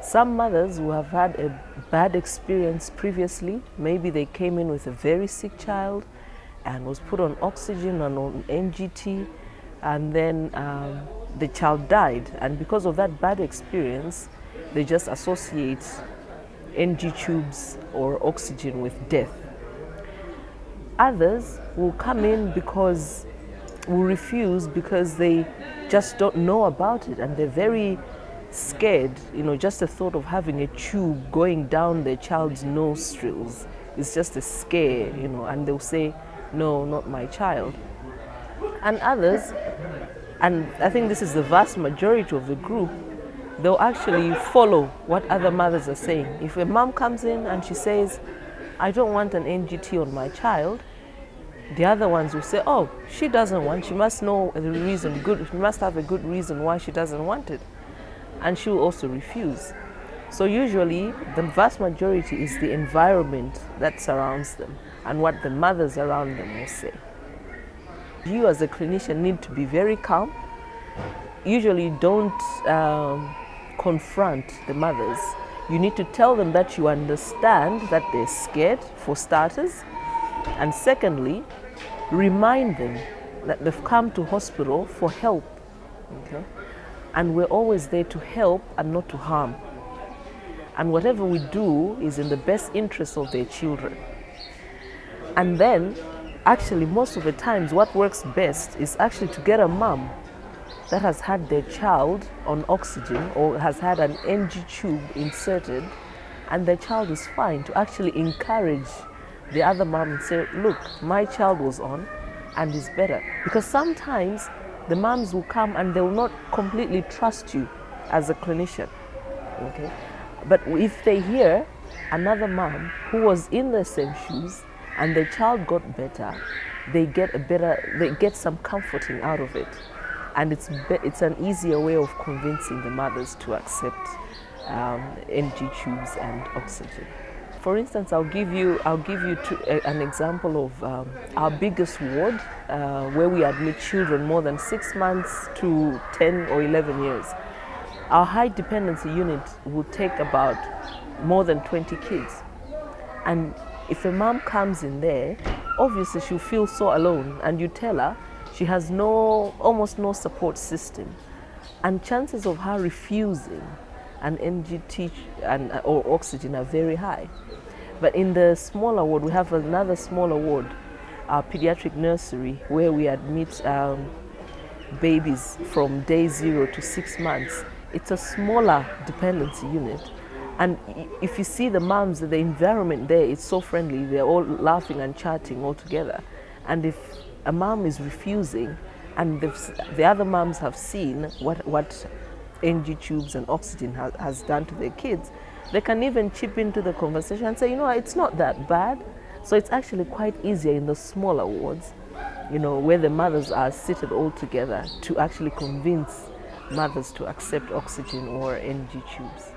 Some mothers who have had a bad experience previously, maybe they came in with a very sick child and was put on oxygen and on NGT, and then the child died. And because of that bad experience, they just associate NG tubes or oxygen with death. Others will come in will refuse because they just don't know about it, and they're very scared. Just the thought of having a tube going down their child's nostrils is just a scare, and they'll say, no, not my child. And others, and I think this is the vast majority of the group, they'll actually follow what other mothers are saying. If a mom comes in and she says, I don't want an NGT on my child, the other ones will say, oh, she doesn't want, she must know the reason, she must have a good reason why she doesn't want it. And she will also refuse. So usually the vast majority is the environment that surrounds them and what the mothers around them will say. You as a clinician need to be very calm. Usually don't confront the mothers. You need to tell them that you understand that they're scared, for starters. And secondly, remind them that they've come to hospital for help. Okay? And we're always there to help and not to harm. And whatever we do is in the best interest of their children. And then, actually, most of the times, what works best is actually to get a mom that has had their child on oxygen or has had an NG tube inserted, and their child is fine, to actually encourage the other mom and say, look, my child was on and is better. Because sometimes the moms will come and they will not completely trust you as a clinician. Okay? But if they hear another mom who was in the same shoes and their child got better, they get some comforting out of it. And it's an easier way of convincing the mothers to accept NG tubes and oxygen. For instance, I'll give you an example of our biggest ward, where we admit children more than 6 months to 10 or 11 years. Our high dependency unit will take about more than 20 kids. And if a mom comes in there, obviously she'll feel so alone, and you tell her she has almost no support system. And chances of her refusing an NGT or oxygen are very high. But in the smaller ward, we have another smaller ward, our pediatric nursery, where we admit babies from day 0 to 6 months. It's a smaller dependency unit. And if you see the moms, the environment there is so friendly. They're all laughing and chatting all together. And if a mom is refusing, and the other moms have seen what NG tubes and oxygen has done to their kids, they can even chip into the conversation and say, it's not that bad. So it's actually quite easier in the smaller wards, where the mothers are seated all together, to actually convince mothers to accept oxygen or NG tubes.